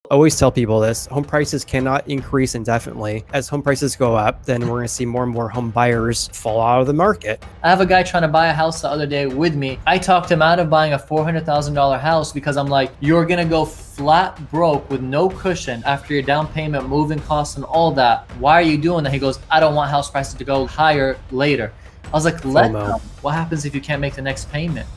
Always tell people this: home prices cannot increase indefinitely. As home prices go up, then we're going to see more and more home buyers fall out of the market. I have a guy trying to buy a house the other day with me. I talked him out of buying a $400,000 house because I'm like, you're going to go flat broke with no cushion after your down payment, moving costs and all that. Why are you doing that? He goes, I don't want house prices to go higher later. I was like, let them. What happens if you can't make the next payment?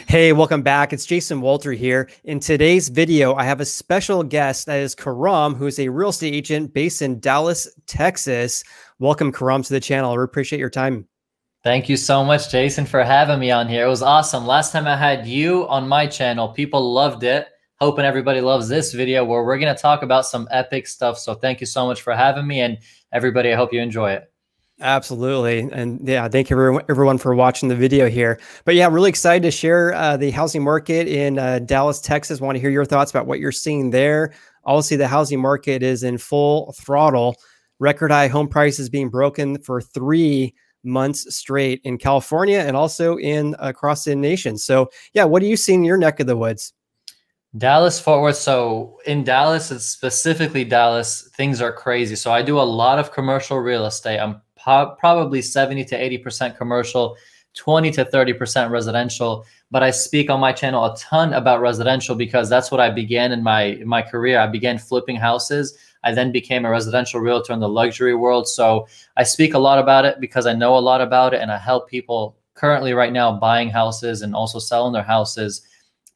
Hey, welcome back. It's Jason Walter here. In today's video, I have a special guest that is Karam, who is a real estate agent based in Dallas, Texas. Welcome, Karam, to the channel. I appreciate your time. Thank you so much, Jason, for having me on here. It was awesome. Last time I had you on my channel, people loved it. Hoping everybody loves this video where we're going to talk about some epic stuff. So thank you so much for having me, and everybody, I hope you enjoy it. Absolutely. And yeah, thank you everyone for watching the video here. But yeah, really excited to share the housing market in Dallas, Texas. Want to hear your thoughts about what you're seeing there. Obviously, the housing market is in full throttle. Record high home prices being broken for 3 months straight in California and also in across the nation. So yeah, what are you seeing in your neck of the woods? Dallas, Fort Worth. So in Dallas, it's specifically Dallas, things are crazy. So I do a lot of commercial real estate. I'm probably 70 to 80% commercial, 20 to 30% residential. But I speak on my channel a ton about residential because that's what I began in my career. I began flipping houses. I then became a residential realtor in the luxury world. So I speak a lot about it because I know a lot about it, and I help people currently right now buying houses and also selling their houses.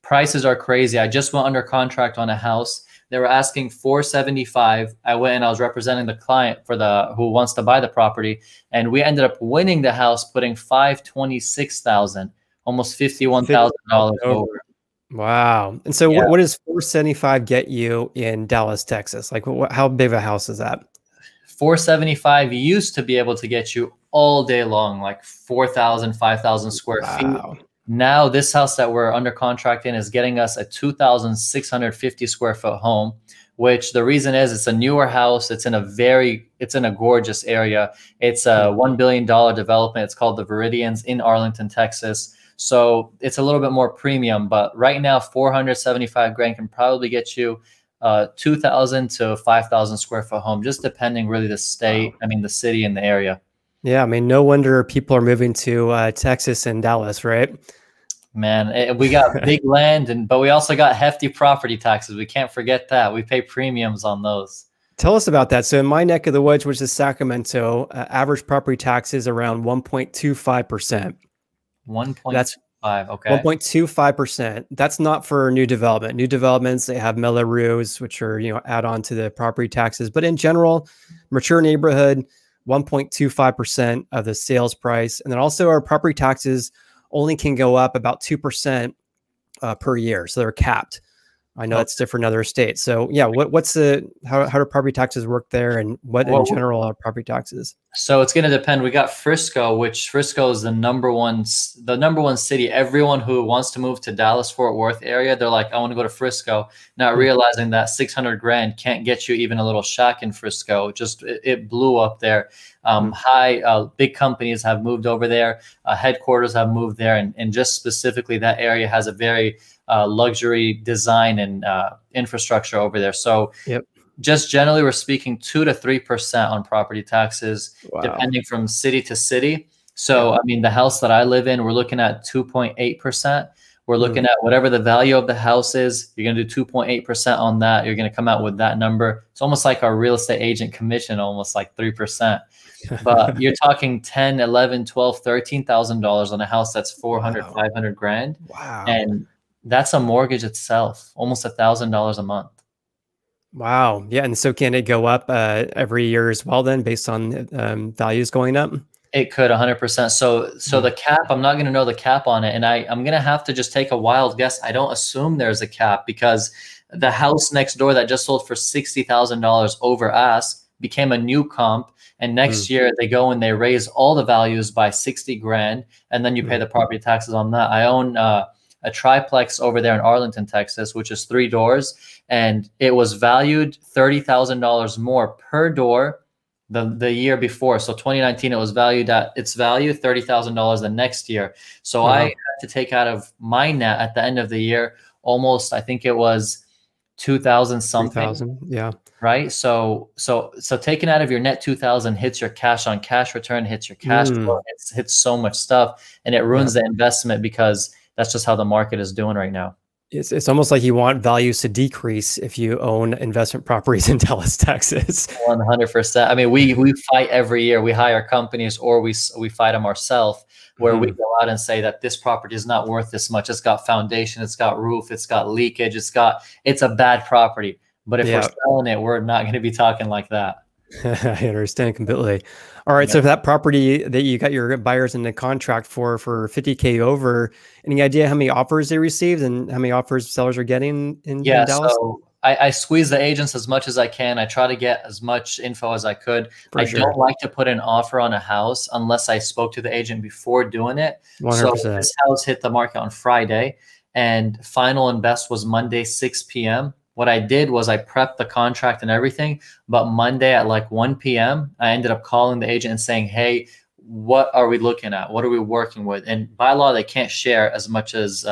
Prices are crazy. I just went under contract on a house. They were asking $475,000. I went and I was representing the client for who wants to buy the property, and we ended up winning the house, putting $526,000, almost $51,000 over. Wow! And so, what does $475,000 get you in Dallas, Texas? Like, how big of a house is that? $475,000 used to be able to get you all day long, like 4,000, 5,000 square feet. Now this house that we're under contract in is getting us a 2,650 square foot home, which the reason is it's a newer house. It's in a gorgeous area. It's a $1 billion development. It's called the Veridians in Arlington, Texas. So it's a little bit more premium, but right now $475,000 can probably get you 2,000 to 5,000 square foot home, just depending really the state, the city and the area. Yeah, I mean, no wonder people are moving to Texas and Dallas, right? Man, we got big land, but we also got hefty property taxes. We can't forget that. We pay premiums on those. Tell us about that. So in my neck of the woods, which is Sacramento, average property taxes around 1.25%. 1.25, okay. 1.25%. That's not for new development. New developments, they have Melrose, which are, add on to the property taxes. But in general, mature neighborhood, 1.25% of the sales price. And then also our property taxes only can go up about 2% per year. So they're capped. I know it's different in other states. So yeah, how do property taxes work there, and what in general are property taxes? So it's going to depend. We got Frisco, which Frisco is the number one city. Everyone who wants to move to Dallas, Fort Worth area, they're like, I want to go to Frisco, not realizing that $600,000 can't get you even a little shack in Frisco. It blew up there. Big companies have moved over there. Headquarters have moved there, and just specifically that area has a very luxury design and infrastructure over there. So just generally, we're speaking 2 to 3% on property taxes, depending from city to city. So, the house that I live in, we're looking at 2.8%. We're looking at whatever the value of the house is. You're going to do 2.8% on that. You're going to come out with that number. It's almost like our real estate agent commission, almost like 3%. But you're talking $10,000, $11,000, $12,000, $13,000 on a house that's $400,000, $500,000. Wow. And that's a mortgage itself, almost $1,000 a month. Wow. Yeah. And so can it go up every year as well then, based on values going up? It could 100%. So the cap, I'm not going to know the cap on it. And I'm going to have to just take a wild guess. I don't assume there's a cap, because the house next door that just sold for $60,000 over ask became a new comp. And next year they go and they raise all the values by $60,000. And then you pay the property taxes on that. I own a triplex over there in Arlington, Texas, which is 3 doors. And it was valued $30,000 more per door the year before. So 2019, it was valued at its value $30,000 the next year. So I had to take out of my net at the end of the year almost, I think it was 2,000 something. 3,000. Yeah. Right. So taking out of your net 2,000 hits your cash on cash return, hits your cash flow, hits so much stuff, and it ruins the investment because that's just how the market is doing right now. It's almost like you want values to decrease if you own investment properties in Dallas, Texas. 100%. I mean, we fight every year. We hire companies or we fight them ourselves, where we go out and say that this property is not worth this much. It's got foundation, it's got roof, it's got leakage, it's a bad property. But if we're selling it, we're not going to be talking like that. I understand completely. All right. So for that property that you got your buyers in the contract for $50K over, any idea how many offers they received and how many offers sellers are getting in Dallas? So I squeeze the agents as much as I can. I try to get as much info as I could. I don't like to put an offer on a house unless I spoke to the agent before doing it. 100%. So this house hit the market on Friday and final and best was Monday, 6 p.m. What I did was I prepped the contract and everything, but Monday at like 1 p.m., I ended up calling the agent and saying, hey, what are we looking at? What are we working with? And by law, they can't share as much as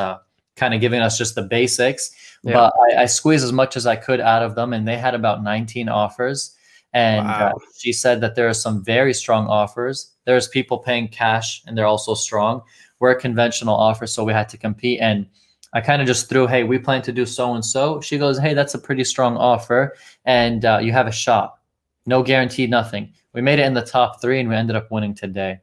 kind of giving us just the basics, but I squeezed as much as I could out of them. And they had about 19 offers. And she said that there are some very strong offers. There's people paying cash and they're also strong. We're a conventional offer, so we had to compete. And I kind of just threw, hey, we plan to do so-and-so. She goes, hey, that's a pretty strong offer. And you have a shot. No guarantee, nothing. We made it in the top 3 and we ended up winning today.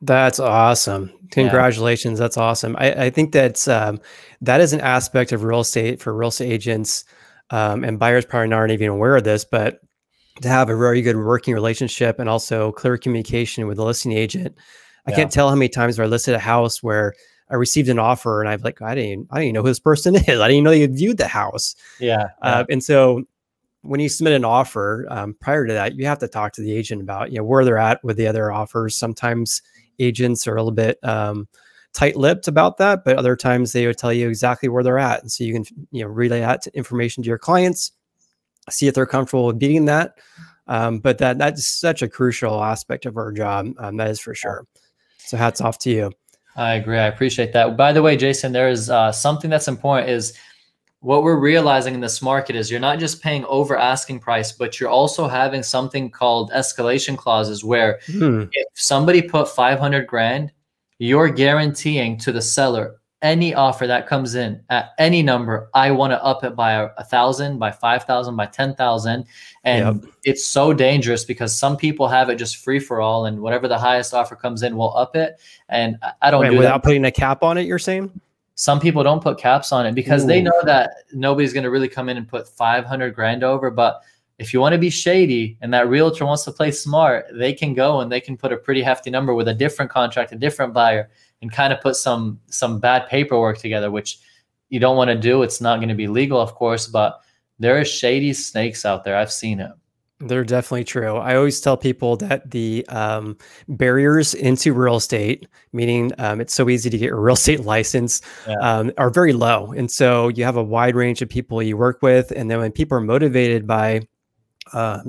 That's awesome. Congratulations. That's awesome. I think that's, that is an aspect of real estate for real estate agents. And buyers probably aren't even aware of this, but to have a very good working relationship and also clear communication with the listing agent. I can't tell how many times I listed a house where I received an offer and I'm like, I didn't know who this person is. I didn't even know you viewed the house. And so when you submit an offer, prior to that, you have to talk to the agent about, where they're at with the other offers. Sometimes agents are a little bit tight-lipped about that, but other times they would tell you exactly where they're at. And so you can, relay that information to your clients, see if they're comfortable with beating that. But that's such a crucial aspect of our job. That is for sure. So hats off to you. I agree. I appreciate that. By the way, Jason, there is something that's important is what we're realizing in this market is you're not just paying over asking price, but you're also having something called escalation clauses where if somebody put 500 grand, you're guaranteeing to the seller any offer that comes in at any number, I want to up it by 1,000, by 5,000, by 10,000. And it's so dangerous because some people have it just free for all and whatever the highest offer comes in, we'll up it. And I don't do without putting a cap on it, you're saying? Some people don't put caps on it because they know that nobody's going to really come in and put 500 grand over. But if you want to be shady and that realtor wants to play smart, they can go and they can put a pretty hefty number with a different contract, a different buyer, and kind of put some bad paperwork together, which you don't want to do. It's not going to be legal, of course, but there are shady snakes out there. I've seen it. They're definitely true. I always tell people that the barriers into real estate, meaning it's so easy to get a real estate license, are very low. And so you have a wide range of people you work with. And then when people are motivated by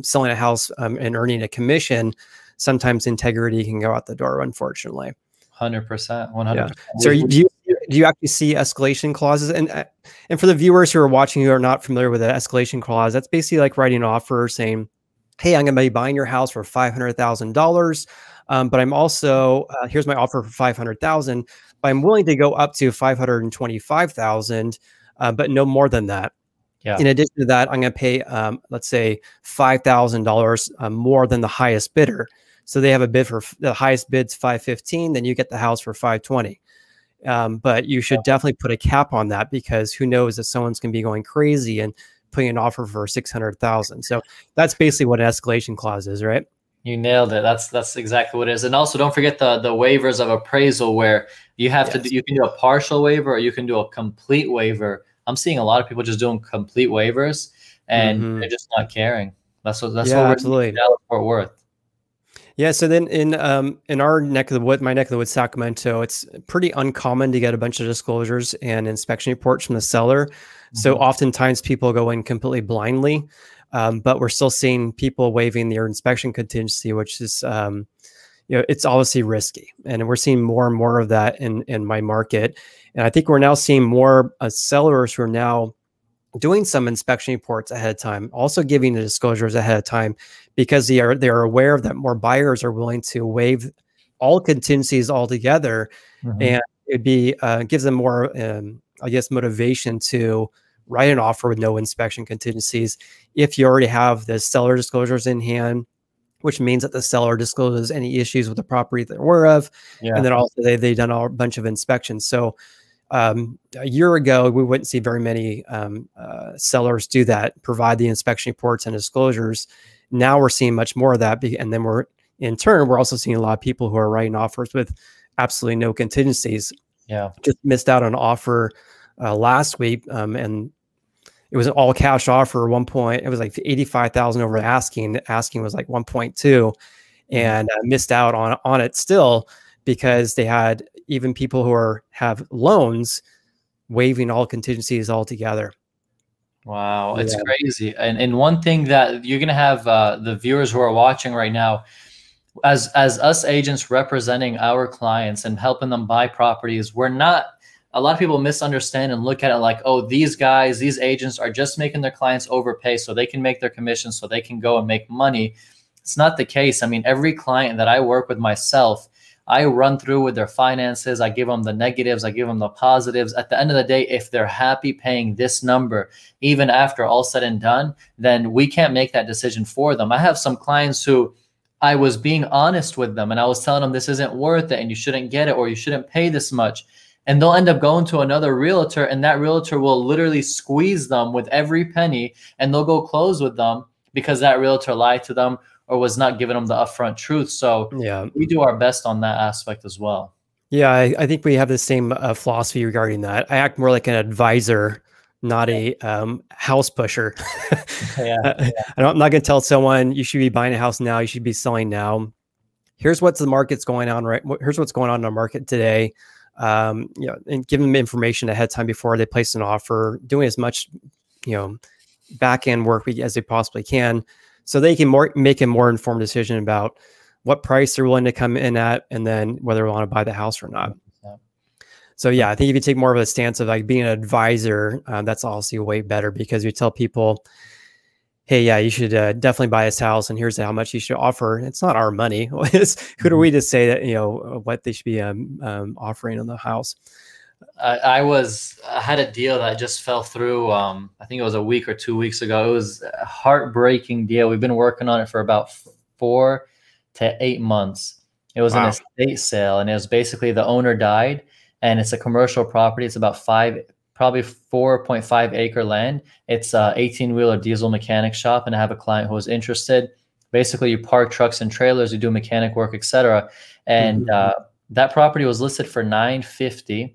selling a house and earning a commission, sometimes integrity can go out the door, unfortunately. 100%, 100%. So do you actually see escalation clauses? And for the viewers who are watching who are not familiar with the escalation clause, that's basically like writing an offer saying, hey, I'm going to be buying your house for $500,000, but I'm also here's my offer for $500,000, but I'm willing to go up to $525,000, but no more than that. In addition to that, I'm going to pay, let's say, $5,000 more than the highest bidder. So they have a bid for the highest bid's $515,000, then you get the house for $520,000. But you should definitely put a cap on that because who knows if someone's going to be going crazy and putting an offer for $600,000. So that's basically what an escalation clause is, right? You nailed it. That's exactly what it is. And also don't forget the waivers of appraisal where you have to you can do a partial waiver or you can do a complete waiver. I'm seeing a lot of people just doing complete waivers and they're just not caring. That's what we're doing in Dallas Fort Worth. Yeah. So then in our neck of the wood, my neck of the woods, Sacramento, it's pretty uncommon to get a bunch of disclosures and inspection reports from the seller. So oftentimes people go in completely blindly, but we're still seeing people waiving their inspection contingency, which is, it's obviously risky. And we're seeing more and more of that in my market. And I think we're now seeing more sellers who are now doing some inspection reports ahead of time, also giving the disclosures ahead of time, because they're aware that more buyers are willing to waive all contingencies altogether, and it'd be gives them more, I guess, motivation to write an offer with no inspection contingencies if you already have the seller disclosures in hand, which means that the seller discloses any issues with the property they're aware of, and then also they've done a bunch of inspections. So a year ago, we wouldn't see very many sellers do that, provide the inspection reports and disclosures. Now we're seeing much more of that, and then in turn, we're also seeing a lot of people who are writing offers with absolutely no contingencies. Yeah, just missed out on an offer last week, and it was an all cash offer. At one point, it was like 85,000 over asking. The asking was like 1.2, and missed out on it still, because they had even people who have loans waiving all contingencies altogether. Wow, it's crazy. And one thing that you're gonna have the viewers who are watching right now, as us agents representing our clients and helping them buy properties, we're not. A lot of people misunderstand and look at it like, oh, these guys, these agents are just making their clients overpay so they can make their commissions, so they can go and make money. It's not the case. I mean, every client that I work with myself, I run through with their finances. I give them the negatives. I give them the positives. At the end of the day, if they're happy paying this number, even after all said and done, then we can't make that decision for them. I have some clients who I was being honest with them, and I was telling them this isn't worth it and you shouldn't get it, or you shouldn't pay this much. And they'll end up going to another realtor, and that realtor will literally squeeze them with every penny, and they'll go close with them because that realtor lied to them or was not giving them the upfront truth. So we do our best on that aspect as well. Yeah, I think we have the same philosophy regarding that. I act more like an advisor, not a house pusher. I'm not going to tell someone you should be buying a house now, you should be selling now. Here's what's the market's going on, right? Here's what's going on in the market today. And give them information ahead of time before they place an offer, doing as much, back end work as they possibly can, so they can make a more informed decision about what price they're willing to come in at, and then whether they want to buy the house or not. So I think if you take more of a stance of like being an advisor, that's also way better, because you tell people, hey, you should definitely buy this house, and here's how much you should offer. It's not our money. Who are we to say that, what they should be offering on the house? I had a deal that just fell through. I think it was a week or 2 weeks ago. It was a heartbreaking deal. We've been working on it for about 4 to 8 months. It was an estate sale, and it was basically the owner died, and it's a commercial property. It's about probably 4.5 acre land. It's a 18-wheeler diesel mechanic shop, and I have a client who was interested. Basically, you park trucks and trailers, you do mechanic work, etc. And that property was listed for $950,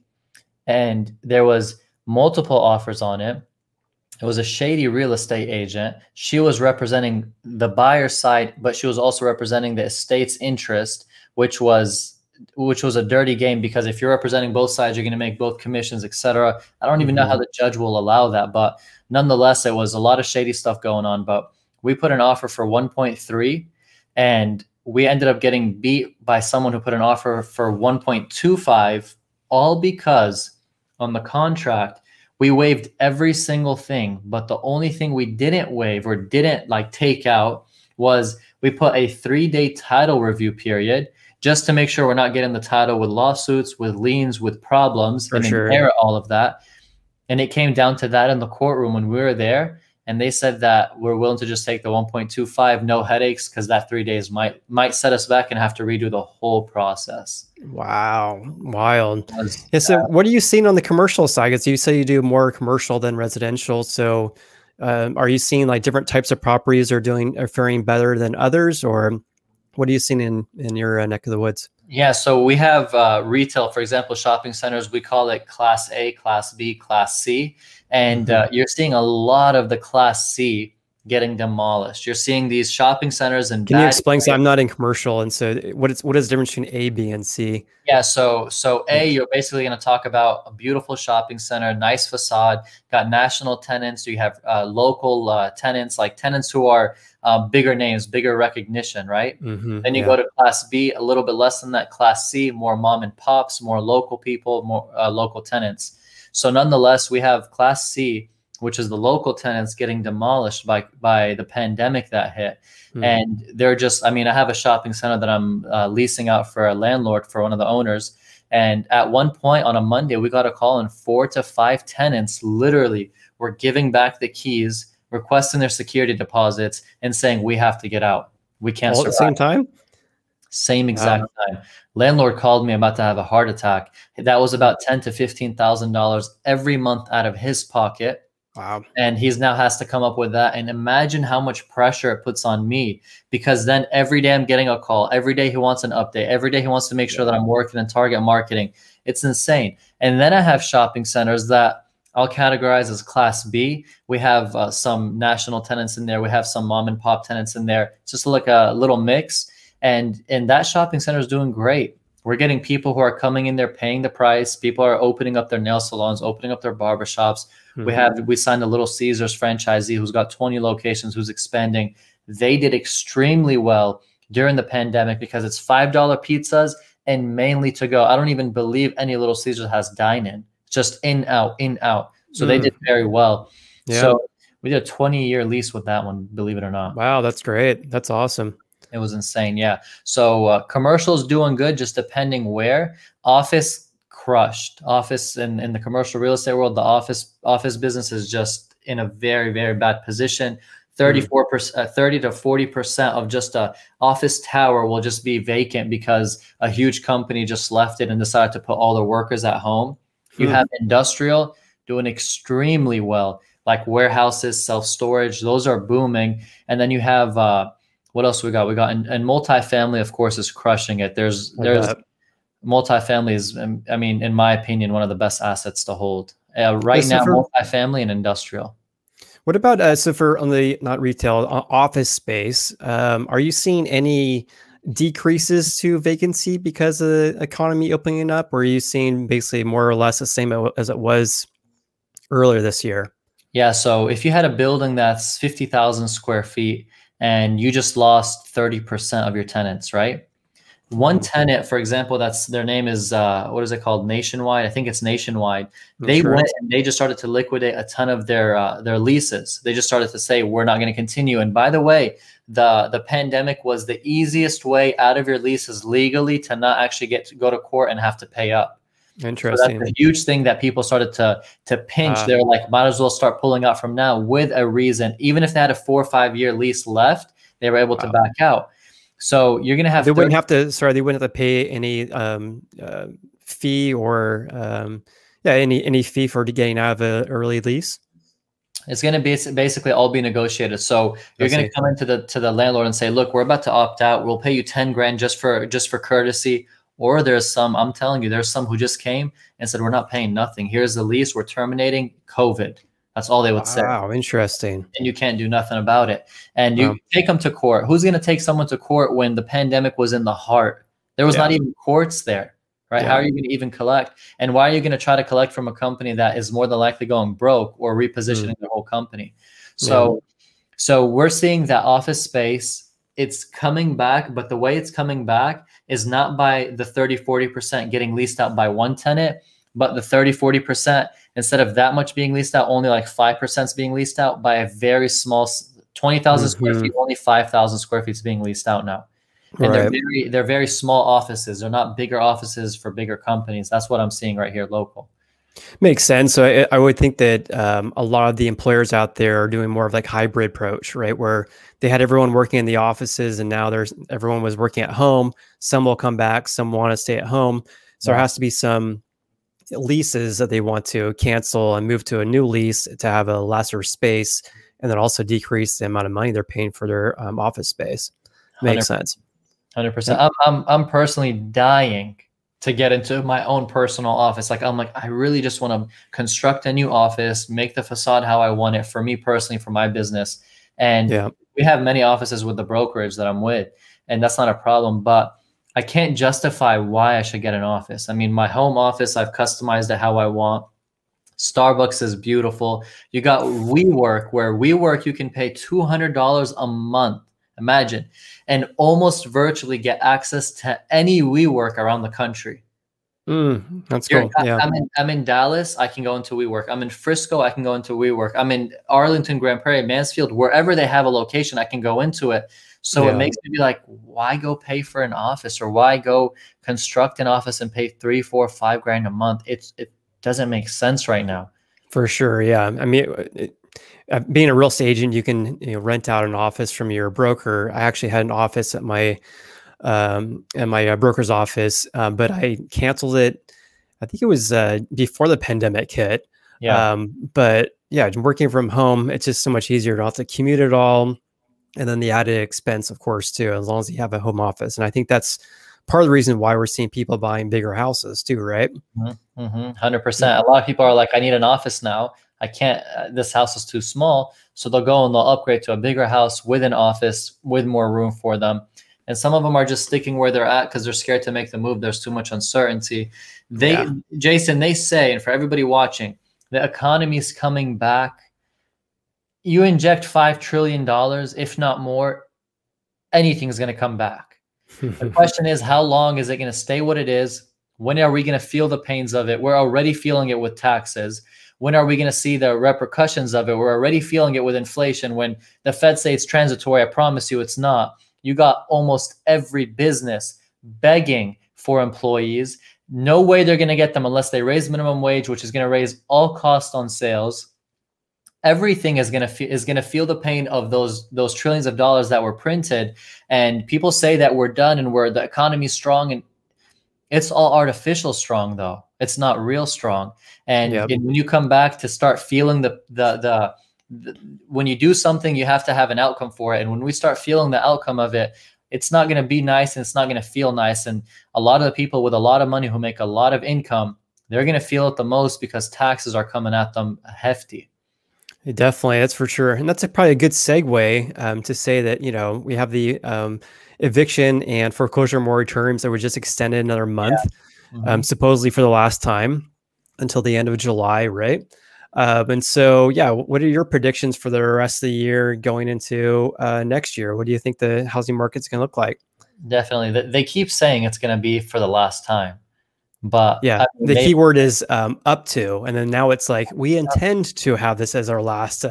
and there was multiple offers on it. It was a shady real estate agent. She was representing the buyer side, but she was also representing the estate's interest, which was a dirty game, because if you're representing both sides, you're going to make both commissions, etc. I don't even know how the judge will allow that, but nonetheless, it was a lot of shady stuff going on. But we put an offer for 1.3, and we ended up getting beat by someone who put an offer for 1.25, all because on the contract, we waived every single thing. But the only thing we didn't waive or didn't take out was we put a 3-day title review period, just to make sure we're not getting the title with lawsuits, with liens, with problems, and inherit all of that. And it came down to that in the courtroom when we were there, and they said that we're willing to just take the 1.25, no headaches, because that 3 days might set us back and have to redo the whole process. Wow, wild. So what are you seeing on the commercial side? Because you say you do more commercial than residential. So are you seeing like different types of properties are faring better than others, or what are you seeing in your neck of the woods? Yeah, so we have retail, for example, shopping centers. We call it Class A, Class B, Class C. And you're seeing a lot of the Class C getting demolished. You're seeing these shopping centers and can you explain? So I'm not in commercial, and so what is the difference between A, B, and C? Yeah, so A, you're basically going to talk about a beautiful shopping center, nice facade, got national tenants. You have local tenants, like tenants who are bigger names, bigger recognition, right? Then you go to Class B, a little bit less than that. Class C, more mom and pops, more local people, more local tenants. So nonetheless, we have Class C, which is the local tenants, getting demolished by the pandemic that hit. And they're just, I mean, I have a shopping center that I'm leasing out for a landlord, for one of the owners. And at one point on a Monday, we got a call, and 4 to 5 tenants literally were giving back the keys, requesting their security deposits, and saying, we have to get out. We can't all at the same time? Same exact time. Landlord called me about to have a heart attack. That was about $10,000 to $15,000 every month out of his pocket. Wow. And he's now has to come up with that. And imagine how much pressure it puts on me, because then every day I'm getting a call. Every day he wants an update. Every day he wants to make sure that I'm working in target marketing. It's insane. And then I have shopping centers that I'll categorize as class B. We have some national tenants in there. We have some mom and pop tenants in there. It's just like a little mix. And that shopping center is doing great. We're getting people who are coming in there, paying the price. People are opening up their nail salons, opening up their barbershops. We signed a Little Caesars franchisee who's got 20 locations, who's expanding. They did extremely well during the pandemic because it's $5 pizzas and mainly to go. I don't even believe any Little Caesars has dine-in, just in, out, in, out. So they did very well. Yeah. So we did a 20-year lease with that one, believe it or not. Wow, that's great. That's awesome. It was insane. Yeah. So commercial is doing good, just depending where. Office crushed. Office in the commercial real estate world, the office business is just in a very, very bad position. 30 to 40% of just a office tower will just be vacant because a huge company just left it and decided to put all their workers at home. You have industrial doing extremely well, like warehouses, self-storage, those are booming. And then you have what else we got? We got and multifamily, of course, is crushing it. There's multifamily is, I mean, in my opinion, one of the best assets to hold right now. Multifamily and industrial. What about so for on the not retail office space? Are you seeing any decreases to vacancy because of the economy opening up, or are you seeing basically more or less the same as it was earlier this year? Yeah. So if you had a building that's 50,000 square feet and you just lost 30% of your tenants, right? One tenant, for example, that's their name is, what is it called? Nationwide. I think it's Nationwide. They went and they just started to liquidate a ton of their leases. They just started to say, we're not going to continue. And by the way, the pandemic was the easiest way out of your leases legally to not actually go to court and have to pay up. Interesting. So that's a huge thing that people started to pinch. They're like, might as well start pulling out from now with a reason. Even if they had a 4 or 5 year lease left, they were able to back out. So you're going to have, they wouldn't have to, sorry, they wouldn't have to pay any fee or any fee for getting out of an early lease. It's going to be basically all be negotiated. So you're going to come into the landlord and say, look, we're about to opt out. We'll pay you 10 grand just for courtesy. Or there's some, I'm telling you, there's some who just came and said, we're not paying nothing. Here's the lease. We're terminating COVID. That's all they would say. Wow, interesting. And you can't do nothing about it. And you take them to court. Who's going to take someone to court when the pandemic was in the heart? There was not even courts there, right? How are you going to even collect? And why are you going to try to collect from a company that is more than likely going broke or repositioning the whole company? So we're seeing that office space, it's coming back, but the way it's coming back is not by the 30-40% getting leased out by one tenant, but the 30-40%, instead of that much being leased out, only like 5% is being leased out by a very small 20,000 square feet, only 5,000 square feet is being leased out now. And they're very small offices. They're not bigger offices for bigger companies. That's what I'm seeing right here local. Makes sense. So I would think that a lot of the employers out there are doing more of like hybrid approach, right? Where they had everyone working in the offices and now everyone was working at home. Some will come back, some want to stay at home. So there has to be some leases that they want to cancel and move to a new lease to have a lesser space, and then also decrease the amount of money they're paying for their office space. Makes sense. 100%. I'm personally dying to get into my own personal office. I'm like, I really just want to construct a new office, make the facade how I want it for me personally, for my business. And we have many offices with the brokerage that I'm with, and that's not a problem, but I can't justify why I should get an office. I mean, my home office, I've customized it how I want. Starbucks is beautiful. You got WeWork, where WeWork, you can pay $200 a month, imagine, and almost virtually get access to any WeWork around the country. That's cool. Yeah. I'm in Dallas, I can go into WeWork. I'm in Frisco, I can go into WeWork. I'm in Arlington, Grand Prairie, Mansfield, wherever they have a location, I can go into it. So it makes me be like, why go pay for an office, or why go construct an office and pay 3, 4, 5 grand a month? It doesn't make sense right now. For sure. Yeah. I mean, being a real estate agent, you can rent out an office from your broker. I actually had an office at my broker's office, but I canceled it. I think it was before the pandemic hit. Yeah. But yeah, working from home, it's just so much easier. You don't have to commute at all. And then the added expense, of course, too, as long as you have a home office. And I think that's part of the reason why we're seeing people buying bigger houses too, right? 100%. A lot of people are like, I need an office now. I can't, this house is too small. So they'll go and they'll upgrade to a bigger house with an office with more room for them. And some of them are just sticking where they're at because they're scared to make the move. There's too much uncertainty. Jason, they say, and for everybody watching, the economy is coming back. You inject $5 trillion, if not more, anything's going to come back. The question is, how long is it going to stay what it is? When are we going to feel the pains of it? We're already feeling it with taxes. When are we going to see the repercussions of it? We're already feeling it with inflation. When the Fed say it's transitory, I promise you it's not. You got almost every business begging for employees. No way they're going to get them unless they raise minimum wage, which is going to raise all costs on sales. Everything is going to feel the pain of those trillions of dollars that were printed. And people say that we're done and the economy's strong, and it's all artificial strong, though. It's not real strong. And when you come back to start feeling when you do something, you have to have an outcome for it. And when we start feeling the outcome of it, it's not going to be nice and it's not going to feel nice. And a lot of the people with a lot of money who make a lot of income, they're going to feel it the most because taxes are coming at them hefty. Definitely, that's for sure. And that's probably a good segue to say that, we have the eviction and foreclosure moratoriums that were just extended another month, supposedly for the last time until the end of July, right? And so, what are your predictions for the rest of the year going into next year? What do you think the housing market's going to look like? Definitely. They keep saying it's going to be for the last time. But yeah, the key word is up to, and then now it's like we intend to have this as our last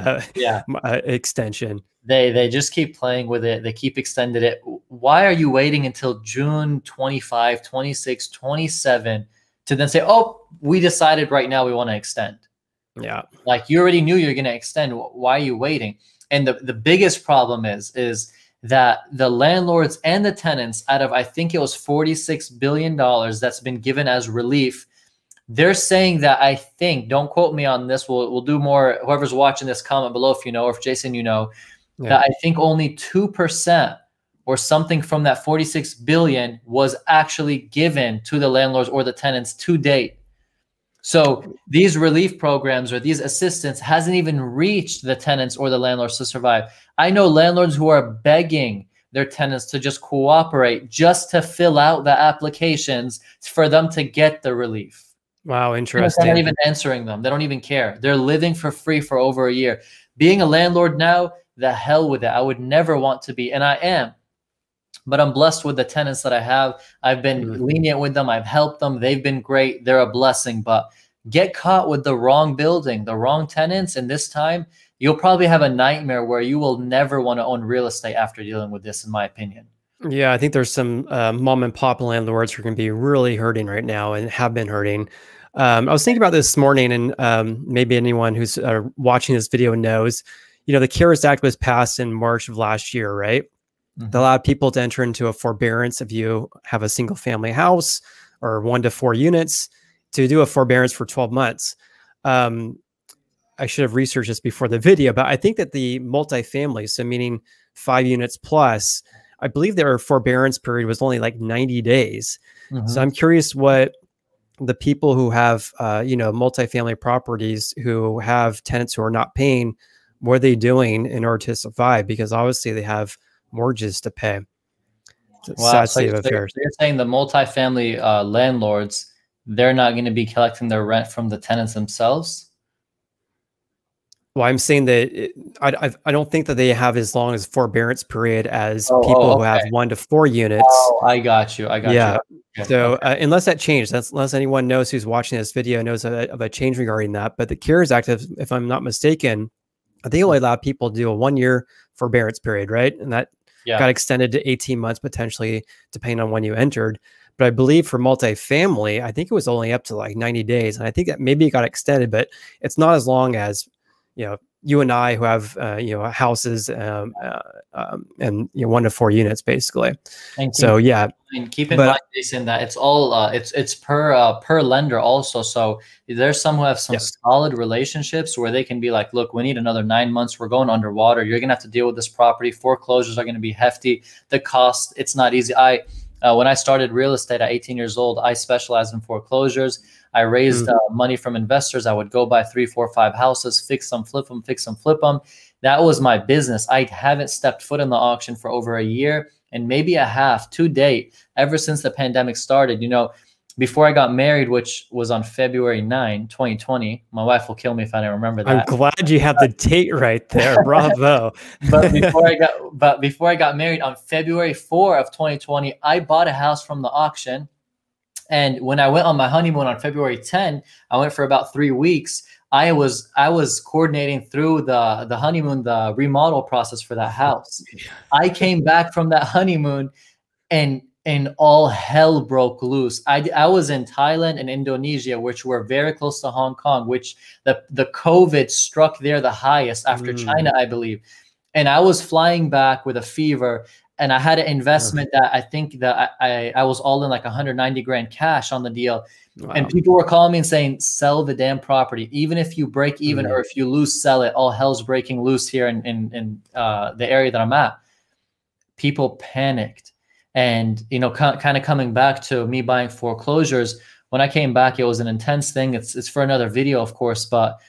extension. They just keep playing with it. They keep extending it. Why are you waiting until June 25, 26, 27 to then say, oh, we decided right now we want to extend? Yeah. Like you already knew you're going to extend. Why are you waiting? And the biggest problem is that the landlords and the tenants, out of, I think it was $46 billion that's been given as relief, they're saying that, I think, don't quote me on this, we'll do more, whoever's watching this, comment below if you know, or if Jason, that I think only 2% or something from that 46 billion was actually given to the landlords or the tenants to date. So these relief programs or these assistance hasn't even reached the tenants or the landlords to survive. I know landlords who are begging their tenants to just cooperate, just to fill out the applications for them to get the relief. Wow, interesting. They're not even answering them. They don't even care. They're living for free for over a year. Being a landlord now, the hell with it. I would never want to be, and I am. But I'm blessed with the tenants that I have. I've been lenient with them. I've helped them. They've been great. They're a blessing. But get caught with the wrong building, the wrong tenants, and this time you'll probably have a nightmare where you will never want to own real estate after dealing with this, in my opinion. Yeah, I think there's some mom and pop landlords who are going to be really hurting right now and have been hurting. I was thinking about this morning, and maybe anyone who's watching this video knows, the CARES Act was passed in March of last year, right? That allowed people to enter into a forbearance if you have a single family house or 1 to 4 units, to do a forbearance for 12 months. I should have researched this before the video, but I think that the multifamily, so meaning 5 units plus, I believe their forbearance period was only like 90 days. So I'm curious what the people who have, multifamily properties who have tenants who are not paying, what are they doing in order to survive? Because obviously they have mortgages to pay. Wow. So you're saying the multifamily landlords, they're not going to be collecting their rent from the tenants themselves? Well, I'm saying that I don't think that they have as long as forbearance period as people who have 1 to 4 units. Oh, I got you. I got you. Okay. So Okay. unless that changed, unless anyone knows who's watching this video knows of a change regarding that. But the CARES Act, if I'm not mistaken, I think it only allowed people to do a 1-year forbearance period, right? And that Yeah. got extended to 18 months potentially, depending on when you entered. But I believe for multifamily, I think it was only up to like 90 days. And I think that maybe it got extended, but it's not as long as, you and I who have, houses and 1 to 4 units basically. And So yeah, keep in but mind, Jason, that it's all it's per lender also. So there's some who have some yes, solid relationships where they can be like, look, we need another 9 months. We're going underwater. You're gonna have to deal with this property. Foreclosures are gonna be hefty. The cost, it's not easy. When I started real estate at 18 years old, I specialized in foreclosures. I raised money from investors. I would go buy 3, 4, 5 houses, fix them, flip them, fix them, flip them. That was my business. I haven't stepped foot in the auction for over a year and maybe a half to date, ever since the pandemic started. Before I got married, which was on February 9, 2020, my wife will kill me if I don't remember I'm that. glad you have the date right there. Bravo. But before I got married on February 4 of 2020, I bought a house from the auction. And when I went on my honeymoon on February 10, I went for about 3 weeks. I was coordinating through the honeymoon, the remodel process for that house. I came back from that honeymoon and all hell broke loose. I was in Thailand and Indonesia, which were very close to Hong Kong, which the COVID struck there the highest after China, I believe. And I was flying back with a fever. And I had an investment that I think that I was all in like 190 grand cash on the deal. Wow. And people were calling me and saying, sell the damn property. Even if you break even or if you lose, sell it. All hell's breaking loose here in the area that I'm at. People panicked. And, kind of coming back to me buying foreclosures, when I came back, it was an intense thing. It's for another video, of course. But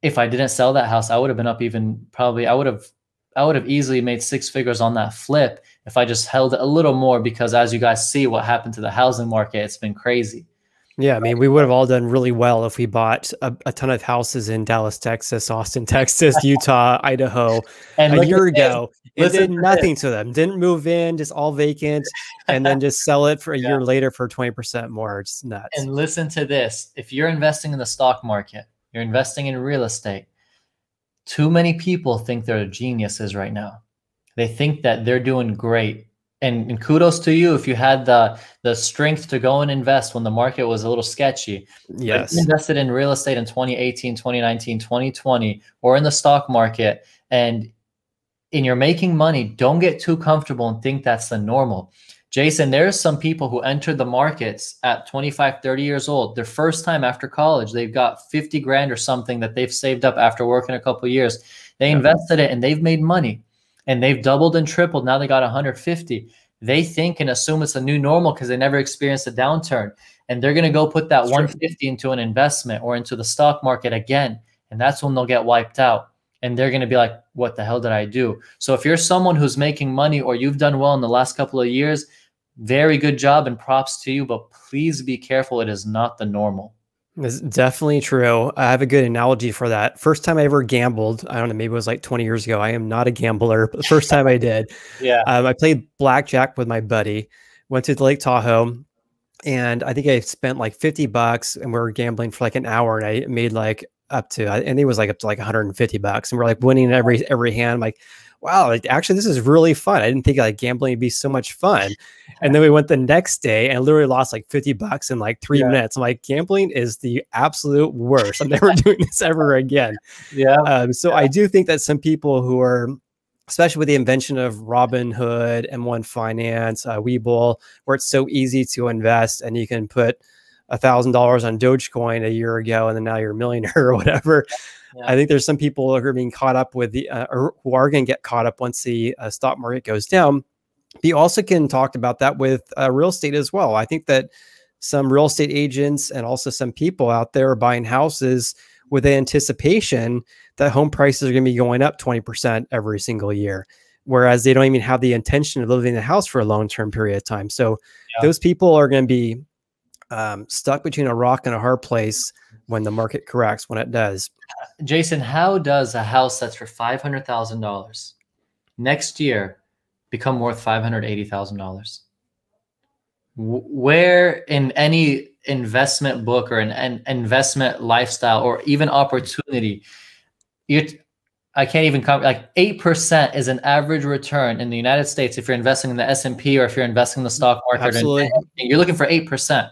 if I didn't sell that house, I would have been up even probably, I would have easily made 6 figures on that flip if I just held it a little more, because as you guys see what happened to the housing market, it's been crazy. Yeah, I mean, we would have all done really well if we bought a ton of houses in Dallas, Texas, Austin, Texas, Utah, Idaho And a year ago. It did nothing to them. Didn't move in, just all vacant, and then just sell it for a year later for 20% more. It's nuts. And listen to this. If you're investing in the stock market, you're investing in real estate, too many people think they're geniuses right now. They think that they're doing great. And kudos to you if you had the strength to go and invest when the market was a little sketchy. Yes. If you invested in real estate in 2018, 2019, 2020, or in the stock market, and you're making money, don't get too comfortable and think that's the normal. Jason, there's some people who entered the markets at 25, 30 years old. Their first time after college, they've got 50 grand or something that they've saved up after working a couple of years. They invested it and they've made money and they've doubled and tripled. Now they got 150. They think and assume it's a new normal because they never experienced a downturn. And they're going to go put that 150 into an investment or into the stock market again. And that's when they'll get wiped out. And they're going to be like, what the hell did I do? So if you're someone who's making money or you've done well in the last couple of years, very good job and props to you, but please be careful. It is not the normal. It's definitely true. I have a good analogy for that. First time I ever gambled, I don't know, maybe it was like 20 years ago. I am not a gambler, but the first time I did, I played blackjack with my buddy, went to Lake Tahoe, and I think I spent like $50 and we were gambling for like an hour and I made like up to, I think it was like up to like $150 and we're like winning every hand. I'm like, wow, like actually this is really fun. I didn't think like gambling would be so much fun. And then we went the next day and I literally lost like $50 in like 3 minutes. I'm like, gambling is the absolute worst. I'm never doing this ever again. So I do think that some people who are, especially with the invention of Robinhood, M1 Finance, Webull, where it's so easy to invest and you can put $1,000 on Dogecoin a year ago and then now you're a millionaire or whatever. I think there's some people who are being caught up with the, or who are going to get caught up once the stock market goes down. But you also can talk about that with real estate as well. I think that some real estate agents and also some people out there are buying houses with the anticipation that home prices are going to be going up 20% every single year, whereas they don't even have the intention of living in the house for a long-term period of time. So those people are going to be stuck between a rock and a hard place when the market corrects, when it does. Jason, how does a house that's for $500,000 next year become worth $580,000? Where in any investment book or an investment lifestyle or even opportunity, I can't even come, like 8% is an average return in the United States if you're investing in the S&P or if you're investing in the stock market. Absolutely. You're looking for 8%.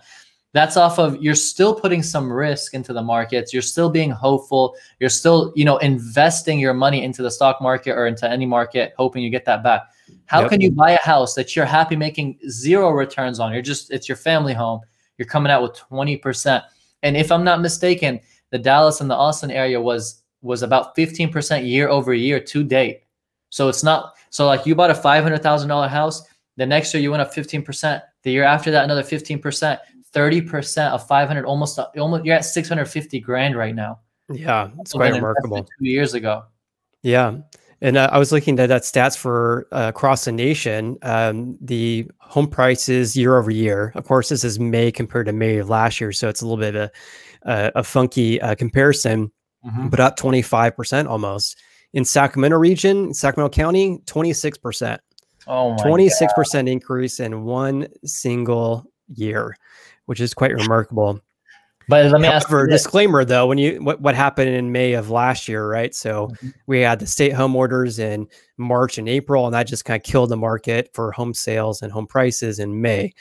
That's off of, you're still putting some risk into the markets. You're still being hopeful. You're still, investing your money into the stock market or into any market, hoping you get that back. How can you buy a house that you're happy making 0 returns on? It's your family home. You're coming out with 20%. And if I'm not mistaken, the Dallas and the Austin area was about 15% year over year to date. So it's not, so like you bought a $500,000 house, the next year you went up 15%, the year after that, another 15%, 30% of 500, almost you're at 650 grand right now. Yeah. It's quite remarkable. 2 years ago. Yeah. And I was looking at that stats for across the nation, the home prices year over year. Of course, this is May compared to May of last year. So it's a little bit of a funky comparison, but up 25% almost. In Sacramento region, Sacramento County, 26%. Oh my 26% increase in one single year, which is quite remarkable. But let me ask you this. Disclaimer though, when what happened in May of last year, right? So we had the stay-at-home orders in March and April, and that just kind of killed the market for home sales and home prices in May.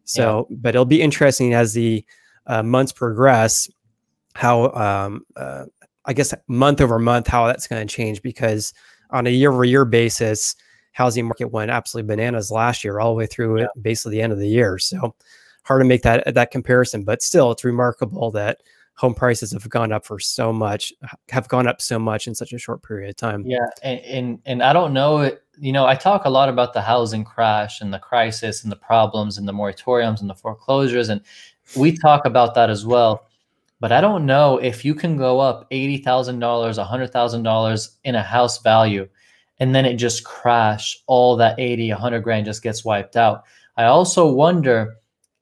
So, but it'll be interesting as the months progress, how I guess month over month, how that's going to change, because on a year-over-year basis, housing market went absolutely bananas last year, all the way through basically the end of the year. So hard to make that comparison, but still it's remarkable that home prices have gone up so much in such a short period of time. Yeah. And I don't know, I talk a lot about the housing crash and the crisis and the problems and the moratoriums and the foreclosures. And we talk about that as well. But I don't know if you can go up $80,000, $100,000 in a house value, and then it just crash, all that 80, 100 grand just gets wiped out. I also wonder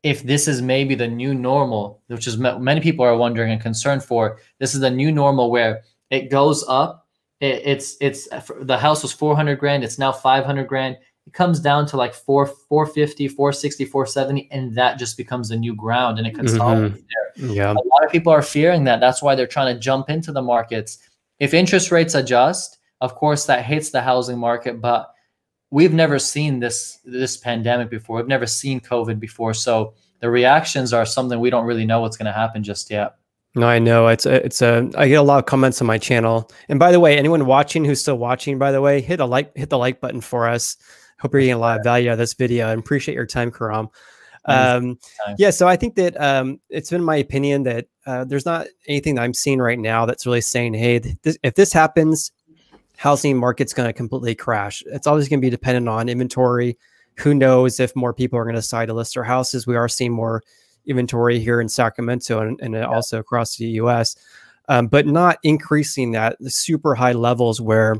if this is maybe the new normal, which is many people are wondering and concerned for. This is the new normal where it goes up. It's the house was 400 grand. It's now 500 grand. It comes down to like 450, 460, 470, and that just becomes the new ground, and it consolidates there. Yeah. A lot of people are fearing that. That's why they're trying to jump into the markets. If interest rates adjust, of course, that hits the housing market, but we've never seen this pandemic before. We've never seen COVID before. So the reactions are something we don't really know what's going to happen just yet. No, I know I get a lot of comments on my channel. And by the way, anyone watching who's still watching, by the way, hit the like button for us. Hope you're getting a lot of value out of this video, and appreciate your time, Karam. Yeah, so I think that it's been my opinion that there's not anything that I'm seeing right now that's really saying, hey, if this happens, housing market's going to completely crash. It's always going to be dependent on inventory. Who knows if more people are going to decide to list their houses. We are seeing more inventory here in Sacramento and also across the US, but not increasing that super high levels where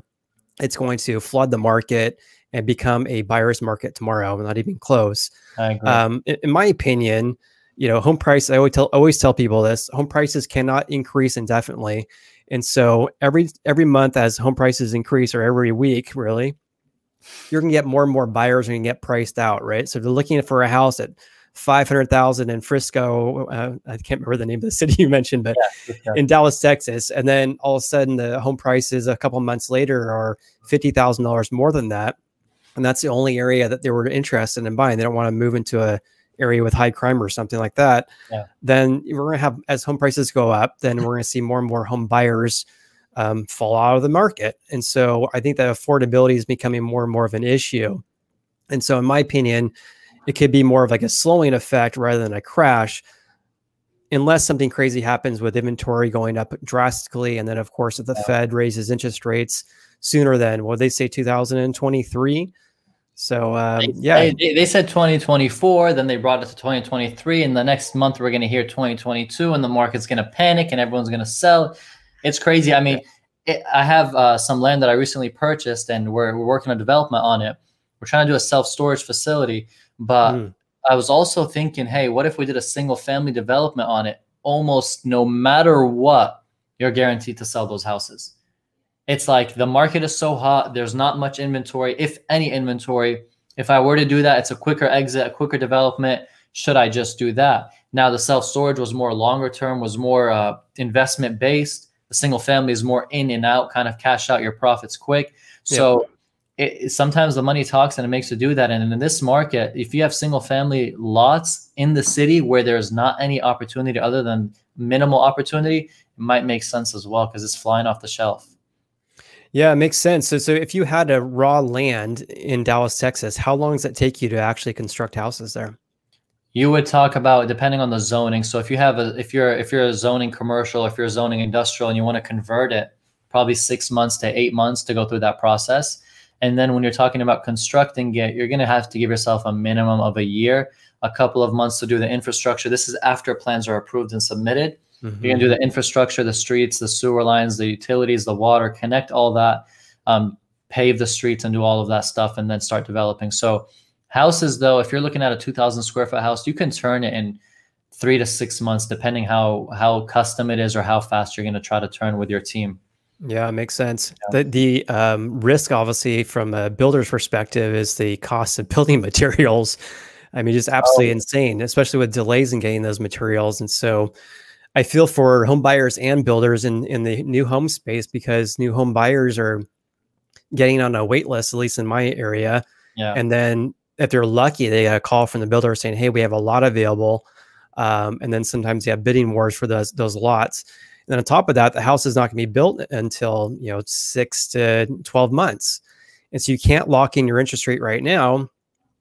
it's going to flood the market and become a buyer's market tomorrow. Not even close. I agree. In my opinion, home price, I always tell people this, home prices cannot increase indefinitely. And so every month as home prices increase, or every week really, you're going to get more and more buyers and get priced out, right? So if they're looking for a house at $500,000 in Frisco, I can't remember the name of the city you mentioned, but in Dallas, Texas, and then all of a sudden the home prices a couple months later are $50,000 more than that, and that's the only area that they were interested in buying. They don't want to move into a area with high crime or something like that. Then we're going to have, as home prices go up, then we're going to see more and more home buyers fall out of the market. And so I think that affordability is becoming more and more of an issue. And so in my opinion, it could be more of like a slowing effect rather than a crash, unless something crazy happens with inventory going up drastically. And then of course, if the Fed raises interest rates sooner than, what they say, 2023. So they said 2024, then they brought it to 2023, and the next month we're going to hear 2022, and the market's going to panic and everyone's going to sell. It's crazy. I mean, I have some land that I recently purchased, and we're working on development on it. We're trying to do a self-storage facility, but I was also thinking, hey, what if we did a single family development on it? Almost no matter what, you're guaranteed to sell those houses. It's like the market is so hot. There's not much inventory, if any inventory. If I were to do that, it's a quicker exit, a quicker development, Should I just do that? Now the self-storage was more longer term, was more investment based. The single family is more in and out, kind of cash out your profits quick. So sometimes the money talks and it makes you do that. And in this market, if you have single family lots in the city where there's not any opportunity other than minimal opportunity, it might make sense as well because it's flying off the shelf. Yeah, it makes sense. So if you had a raw land in Dallas, Texas, how long does it take you to actually construct houses there? You would talk about depending on the zoning. So if you have if you're a zoning commercial, if you're a zoning industrial and you want to convert it, probably 6 months to 8 months to go through that process. And then when you're talking about constructing it, you're going to have to give yourself a minimum of a year, a couple of months to do the infrastructure. This is after plans are approved and submitted. You're going to do the infrastructure, the streets, the sewer lines, the utilities, the water, connect all that, pave the streets and do all of that stuff and then start developing. So houses, though, if you're looking at a 2,000 square foot house, you can turn it in 3 to 6 months, depending how custom it is or how fast you're going to try to turn with your team. Yeah, it makes sense. Yeah. The risk, obviously, from a builder's perspective, is the cost of building materials. I mean, just absolutely insane, especially with delays in getting those materials. And so I feel for home buyers and builders in the new home space, because new home buyers are getting on a wait list, at least in my area. Yeah. And then if they're lucky, they get a call from the builder saying, hey, we have a lot available. And then sometimes you have bidding wars for those lots. And then on top of that, the house is not going to be built until 6 to 12 months. And so you can't lock in your interest rate right now.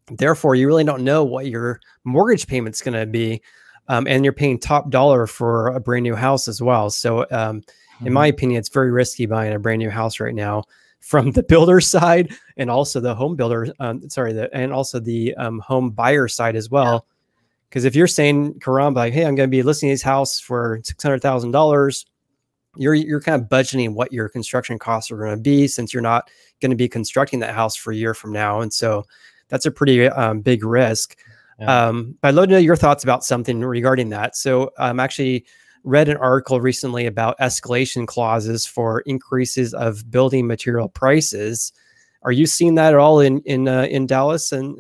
Therefore, you really don't know what your mortgage payment's going to be. And you're paying top dollar for a brand new house as well. So in my opinion, it's very risky buying a brand new house right now from the builder side and also the home builder, and also the home buyer side as well. Because if you're saying, Karam, like, hey, I'm going to be listing this house for $600,000, you're kind of budgeting what your construction costs are going to be, since you're not going to be constructing that house for a year from now. And so that's a pretty big risk. Yeah. But I'd love to know your thoughts about something regarding that. So actually read an article recently about escalation clauses for increases of building material prices. Are you seeing that at all in Dallas and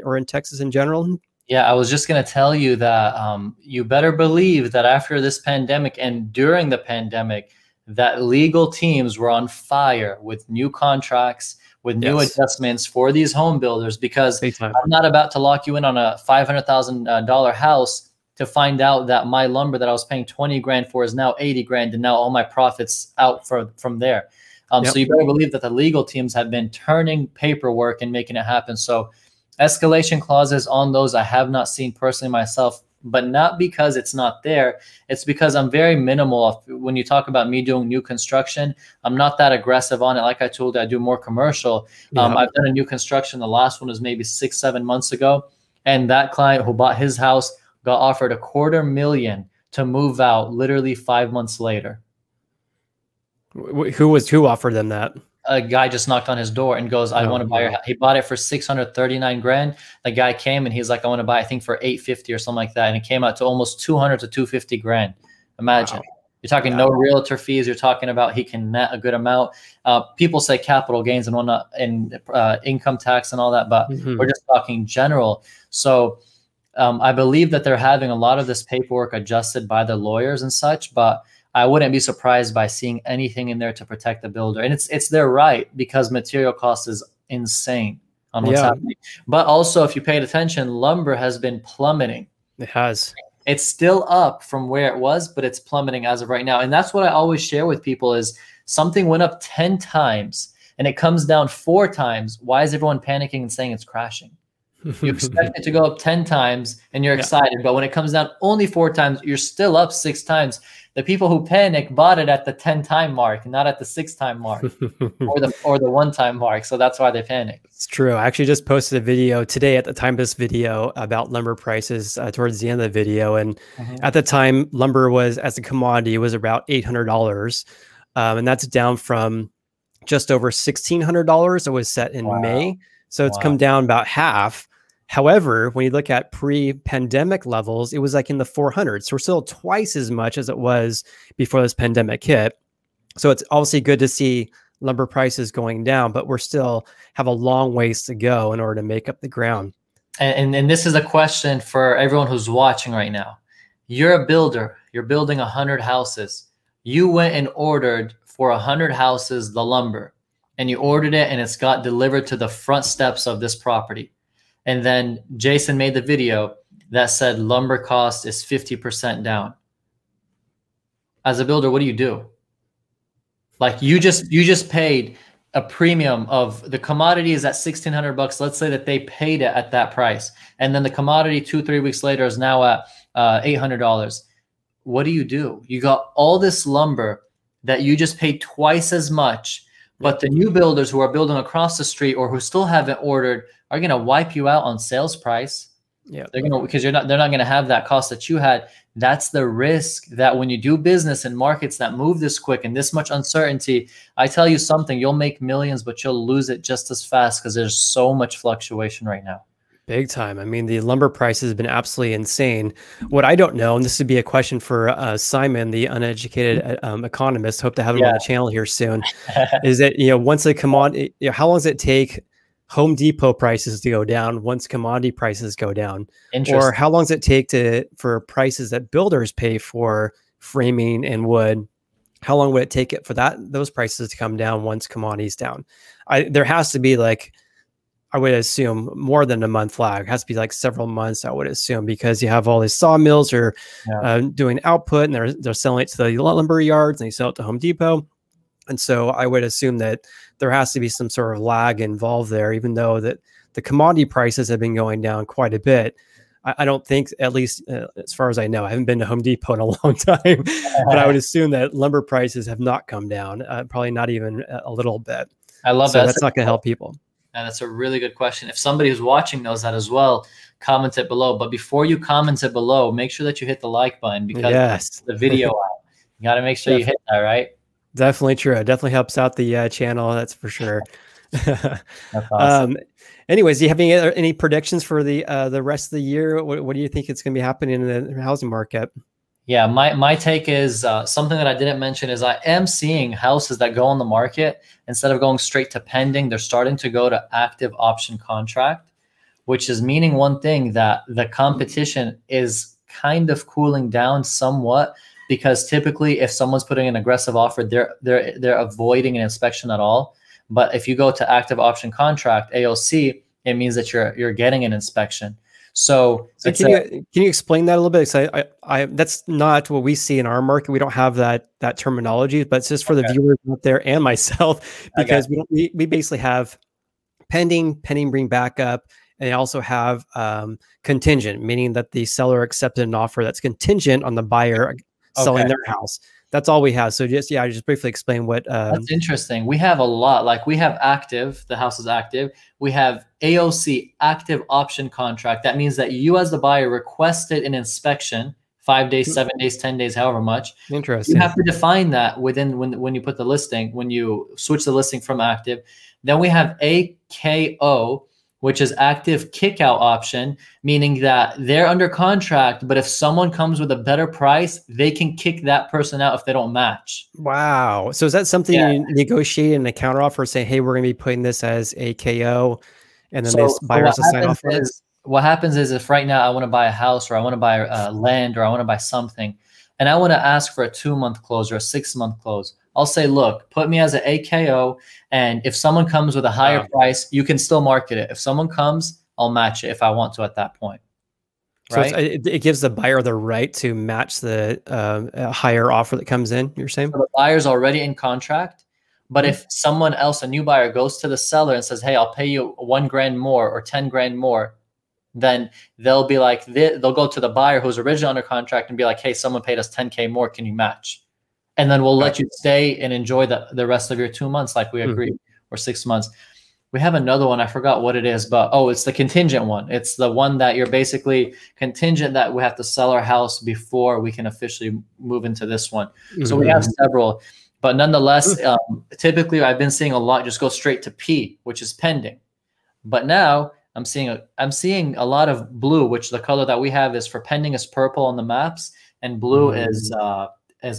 or in Texas in general? Yeah, I was just going to tell you that you better believe that after this pandemic and during the pandemic, that legal teams were on fire with new contracts, with new adjustments for these home builders, because I'm not about to lock you in on a $500,000 house to find out that my lumber that I was paying 20 grand for is now 80 grand, and now all my profits out from there. So you better believe that the legal teams have been turning paperwork and making it happen. So escalation clauses on those I have not seen personally myself, but not because it's not there. It's because I'm very minimal. When you talk about me doing new construction, I'm not that aggressive on it. Like I told you, I do more commercial. I've done a new construction. The last one was maybe 6-7 months ago. And that client who bought his house got offered $250,000 to move out literally 5 months later. Who offered them that? A guy just knocked on his door and goes, I want to buy your house. He bought it for 639 grand. The guy came and he's like, I want to buy, I think for 850 or something like that. And it came out to almost 200 to 250 grand. Imagine. Wow. You're talking no realtor fees. You're talking about he can net a good amount. People say capital gains and whatnot and income tax and all that, but we're just talking general. So I believe that they're having a lot of this paperwork adjusted by the lawyers and such, but I wouldn't be surprised by seeing anything in there to protect the builder. And it's their right, because material cost is insane on what's happening. But also, if you paid attention, lumber has been plummeting. It has. It's still up from where it was, but it's plummeting as of right now. And that's what I always share with people is something went up 10 times and it comes down 4 times. Why is everyone panicking and saying it's crashing? You expect it to go up 10 times and you're excited, but when it comes down only 4 times, you're still up 6 times. The people who panic bought it at the 10-time mark, not at the 6-time mark or the 1-time mark. So that's why they panic. It's true. I actually just posted a video today at the time of this video about lumber prices towards the end of the video. And at the time, lumber was, as a commodity, was about $800. And that's down from just over $1,600. It was set in May. So it's come down about half. However, when you look at pre-pandemic levels, it was like in the 400s. So we're still twice as much as it was before this pandemic hit. So it's obviously good to see lumber prices going down, but we're still have a long ways to go in order to make up the ground. And this is a question for everyone who's watching right now. You're a builder. You're building 100 houses. You went and ordered for 100 houses the lumber, and you ordered it, and it's got delivered to the front steps of this property. And then Jason made the video that said lumber cost is 50% down. As a builder, what do you do? Like you just paid a premium of the commodity is at $1,600. Let's say that they paid it at that price. And then the commodity 2-3 weeks later is now at $800. What do? You got all this lumber that you just paid twice as much, but the new builders who are building across the street or who still haven't ordered are going to wipe you out on sales price. Yeah, they're going to, because they're not going to have that cost that you had. That's the risk that when you do business in markets that move this quick and this much uncertainty, I tell you something, you'll make millions, but you'll lose it just as fast because there's so much fluctuation right now. Big time. I mean, the lumber price has been absolutely insane. What I don't know, and this would be a question for Simon, the uneducated economist, hope to have him on the channel here soon, is that, once a commodity, how long does it take Home Depot prices to go down once commodity prices go down? Or how long does it take for prices that builders pay for framing and wood? How long would it take it for those prices to come down once commodities down? There has to be I would assume more than a month lag. It has to be like several months, I would assume, because you have all these sawmills are doing output and they're selling it to the lumber yards and they sell it to Home Depot. And so I would assume that there has to be some sort of lag involved there, even though that the commodity prices have been going down quite a bit. I don't think, at least as far as I know, I haven't been to Home Depot in a long time, but I would assume that lumber prices have not come down, probably not even a little bit. I love that. That's not going to help people. And that's a really good question. If somebody who's watching knows that as well, comment it below. But before you comment it below, make sure that you hit the like button because the video out. You got to make sure you hit that, right? Definitely true. It definitely helps out the channel. That's for sure. That's awesome. Anyways, do you have any predictions for the rest of the year? What do you think it's going to be happening in the housing market? Yeah, my take is something that I didn't mention is I am seeing houses that go on the market, instead of going straight to pending, they're starting to go to active option contract, which is meaning one thing, that the competition is kind of cooling down somewhat. Because typically, if someone's putting an aggressive offer, they're avoiding an inspection at all. But if you go to active option contract (AOC), it means that you're getting an inspection. So can you explain that a little bit? Because that's not what we see in our market. We don't have that terminology, but it's just for the viewers out there and myself, because we basically have pending, bring back up. And they also have contingent, meaning that the seller accepted an offer that's contingent on the buyer selling their house. That's all we have. So just briefly explain what that's interesting. We have a lot. Like we have active, the house is active. We have AOC, active option contract. That means that you as the buyer requested an inspection 5 days, 7 days, 10 days, however much. Interesting. You have to define that within when you put the listing, when you switch the listing from active. Then we have AKO, which is active kickout option, meaning that they're under contract, but if someone comes with a better price, they can kick that person out if they don't match. Wow. So is that something you negotiate in a counteroffer, say, hey, we're going to be putting this as a KO, and then this buyers will sign off on it? What happens is, if right now I want to buy a house, or I want to buy land, or I want to buy something, and I want to ask for a 2-month close or a 6-month close, I'll say, look, put me as an AKO. And if someone comes with a higher price, you can still market it. If someone comes, I'll match it if I want to at that point. Right? So it gives the buyer the right to match the higher offer that comes in, you're saying? So the buyer's already in contract. But if someone else, a new buyer, goes to the seller and says, hey, I'll pay you $1,000 more or 10 grand more, then they'll be like, they'll go to the buyer who's originally under contract and be like, hey, someone paid us 10K more. Can you match? And then we'll let you stay and enjoy the rest of your 2 months like we agreed, or 6 months. We have another one. I forgot what it is, but it's the contingent one. It's the one that you're basically contingent that we have to sell our house before we can officially move into this one. So we have several, but nonetheless, typically I've been seeing a lot just go straight to P, which is pending. But now I'm seeing a lot of blue, which the color that we have is for pending is purple on the maps, and blue is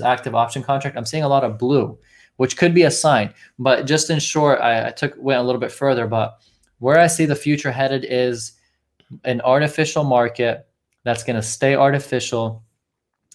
active option contract. I'm seeing a lot of blue, which could be a sign. But just in short, I went a little bit further. But where I see the future headed is an artificial market that's going to stay artificial,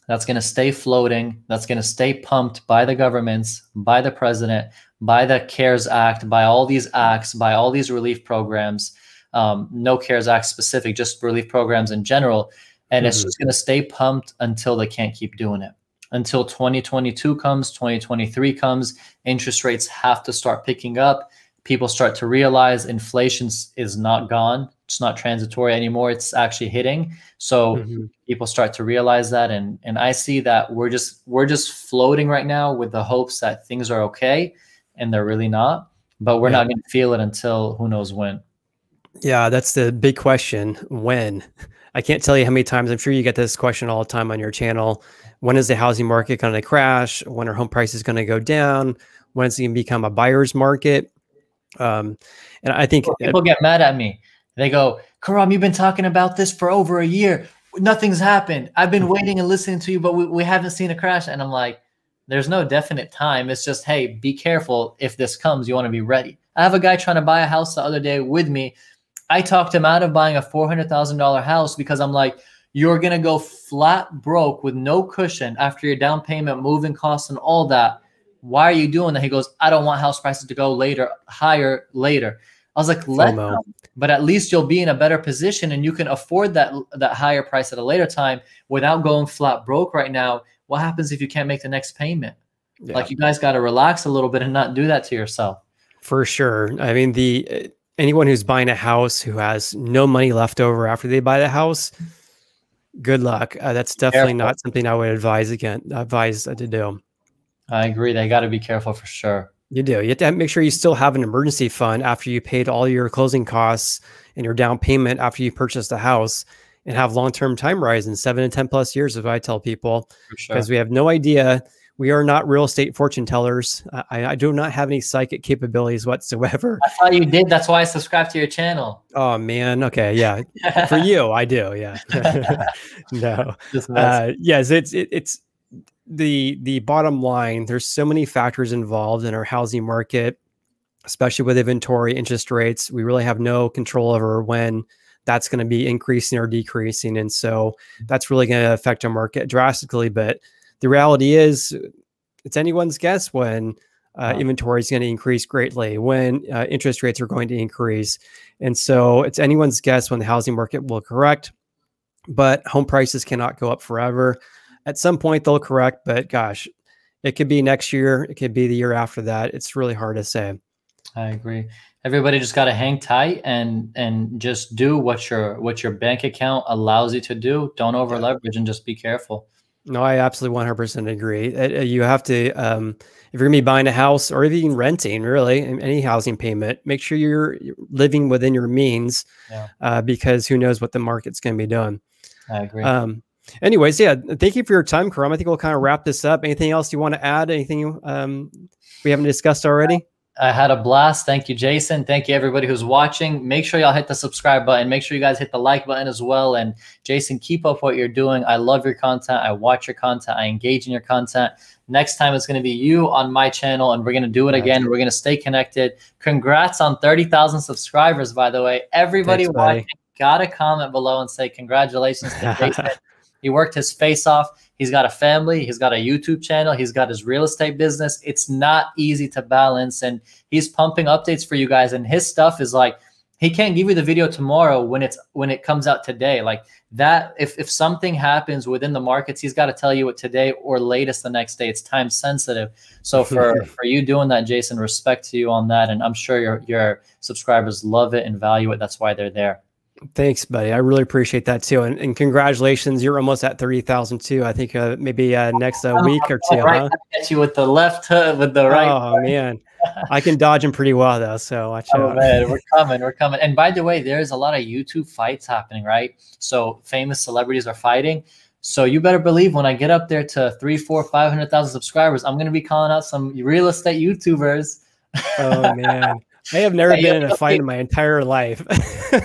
that's going to stay floating, that's going to stay pumped by the governments, by the president, by the CARES Act, by all these acts, by all these relief programs, no CARES Act specific, just relief programs in general. And it's just going to stay pumped until they can't keep doing it. Until 2022 comes, 2023 comes, interest rates have to start picking up. People start to realize inflation is not gone. It's not transitory anymore. It's actually hitting. So people start to realize that. And I see that we're just floating right now with the hopes that things are okay, and they're really not. But we're not going to feel it until who knows when. Yeah, that's the big question. When? I can't tell you how many times, I'm sure you get this question all the time on your channel. When is the housing market going to crash? When are home prices going to go down? When is it going to become a buyer's market? And I think people get mad at me. They go, Karam, you've been talking about this for over a year. Nothing's happened. I've been waiting and listening to you, but we haven't seen a crash. And I'm like, there's no definite time. It's just, hey, be careful. If this comes, you want to be ready. I have a guy trying to buy a house the other day with me. I talked him out of buying a $400,000 house because I'm like, you're going to go flat broke with no cushion after your down payment, moving costs and all that. Why are you doing that? He goes, I don't want house prices to go higher later. I was like, let them, but at least you'll be in a better position and you can afford that higher price at a later time without going flat broke right now. What happens if you can't make the next payment? Yeah. Like, you guys got to relax a little bit and not do that to yourself. For sure. I mean, anyone who's buying a house who has no money left over after they buy the house, good luck. That's definitely not something I would advise to do. I agree. They got to be careful for sure. You do. You have to make sure you still have an emergency fund after you paid all your closing costs and your down payment after you purchased a house, and have long-term time horizons, 7 to 10 plus years, as I tell people, because we have no idea. We are not real estate fortune tellers. I do not have any psychic capabilities whatsoever. I thought you did. That's why I subscribed to your channel. Oh, man. Okay. Yeah. For you, I do. Yeah. No. Yes, it's the bottom line. There's so many factors involved in our housing market, especially with inventory, interest rates. We really have no control over when that's going to be increasing or decreasing. And so that's really going to affect our market drastically. But the reality is, it's anyone's guess when inventory is going to increase greatly, when interest rates are going to increase. And so it's anyone's guess when the housing market will correct, but home prices cannot go up forever. At some point they'll correct, but gosh, it could be next year. It could be the year after that. It's really hard to say. I agree. Everybody just got to hang tight and just do what your bank account allows you to do. Don't over leverage and just be careful. No, I absolutely 100% agree. You have to, if you're gonna be buying a house or even renting, really, any housing payment, make sure you're living within your means, because who knows what the market's going to be doing. I agree. Anyways, yeah, thank you for your time, Karam. I think we'll kind of wrap this up. Anything else you want to add? Anything we haven't discussed already? I had a blast. Thank you, Jason. Thank you, everybody who's watching. Make sure y'all hit the subscribe button. Make sure you guys hit the like button as well. And Jason, keep up what you're doing. I love your content. I watch your content. I engage in your content. Next time, it's going to be you on my channel, and we're going to do it again. We're going to stay connected. Congrats on 30,000 subscribers, by the way. Everybody watching, got to comment below and say congratulations to Jason. He worked his face off. He's got a family. He's got a YouTube channel. He's got his real estate business. It's not easy to balance, and he's pumping updates for you guys. And his stuff is like, he can't give you the video tomorrow when it comes out today. Like that, if something happens within the markets, he's got to tell you it today or latest the next day. It's time sensitive. So for you doing that, Jason, respect to you on that. And I'm sure your subscribers love it and value it. That's why they're there. Thanks, buddy. I really appreciate that too. And congratulations. You're almost at 30,000 too. I think maybe next week or two. Right, get you with the left hook, with the right. Oh, man. I can dodge them pretty well though. So watch out. Man, we're coming. And by the way, there's a lot of YouTube fights happening, right? So famous celebrities are fighting. So you better believe when I get up there to 300,000, 400,000, 500,000 subscribers, I'm going to be calling out some real estate YouTubers. Oh, man. I have never been in a fight in my entire life.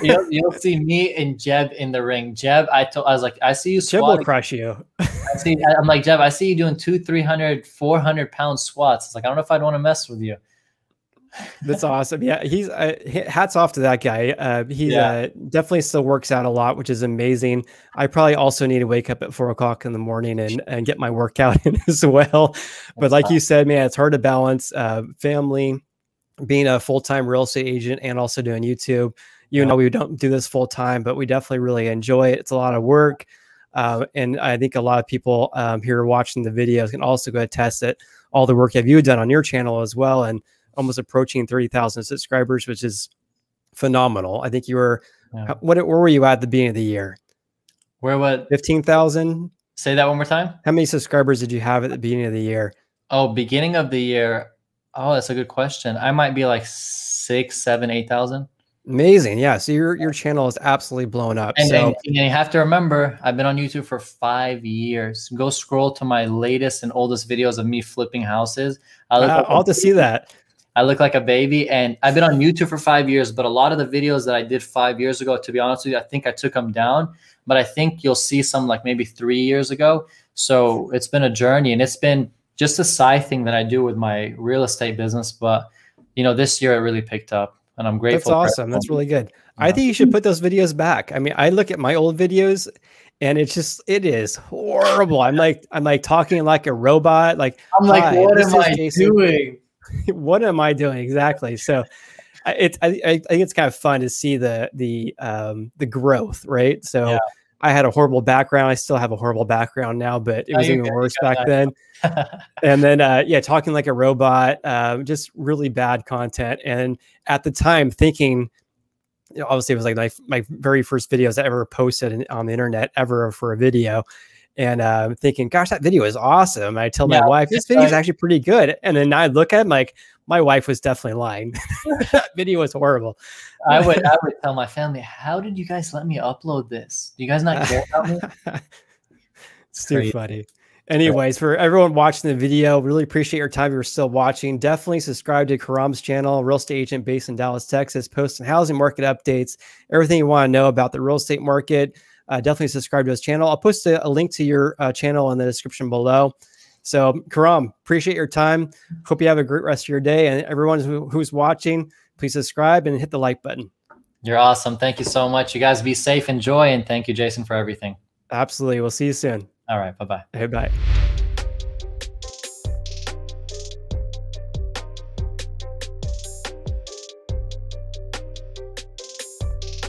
you'll see me and Jeb in the ring. Jeb, I was like, I see you squatting. Jeb will crush you. I'm like, Jeb, I see you doing 200, 300, 400 pound squats. It's like, I don't know if I'd want to mess with you. That's awesome. Yeah, he's hats off to that guy. He Yeah, definitely still works out a lot, which is amazing. I probably also need to wake up at 4 o'clock in the morning and get my workout in as well. But that's like fine. you said, man, it's hard to balance family, being a full-time real estate agent, and also doing YouTube. You Yeah, know, we don't do this full time, but we definitely really enjoy it. It's a lot of work. And I think a lot of people here watching the videos can also go attest that all the work have you done on your channel as well, and almost approaching 30,000 subscribers, which is phenomenal. I think you were, yeah. where were you at the beginning of the year? Where would 15,000? say that one more time? How many subscribers did you have at the beginning of the year? Oh, beginning of the year. Oh, that's a good question. I might be like 6, 7, 8,000. Amazing. Yeah. So your channel is absolutely blown up. And So you have to remember, I've been on YouTube for 5 years. Go scroll to my latest and oldest videos of me flipping houses. I'll have to see that. I look like a baby, and I've been on YouTube for 5 years, but a lot of the videos that I did 5 years ago, to be honest with you, I think I took them down, but I think you'll see some like maybe 3 years ago. So it's been a journey, and it's been just a side thing that I do with my real estate business. But, you know, this year it really picked up, and I'm grateful. That's awesome. That's really good. I think you should put those videos back. I mean, I look at my old videos and it is horrible. I'm like talking like a robot. Like, I'm like, hi, what this am is I Jason. doing? What am I doing exactly? So I think it's kind of fun to see the growth, right? So Yeah. I had a horrible background. I still have a horrible background now, but it was even worse back then. And then, yeah, talking like a robot, just really bad content. And at the time thinking, you know, obviously it was like my very first videos I ever posted on the internet ever for a video. And thinking, gosh, that video is awesome. I tell my wife, this video is actually pretty good. And then I look at it, like, my wife was definitely lying. That video was horrible. I would tell my family, how did you guys let me upload this? Do you guys not care about me? It's too funny. Anyways, for everyone watching the video, really appreciate your time. You're still watching. Definitely subscribe to Karam's channel, real estate agent based in Dallas, Texas, posting housing market updates, everything you want to know about the real estate market. Definitely subscribe to his channel. I'll post a link to your channel in the description below. So Karam, appreciate your time. Hope you have a great rest of your day. And everyone who's watching, please subscribe and hit the like button. You're awesome. Thank you so much. You guys be safe, enjoy, and thank you, Jason, for everything. Absolutely. We'll see you soon. All right. Bye-bye. Hey, bye.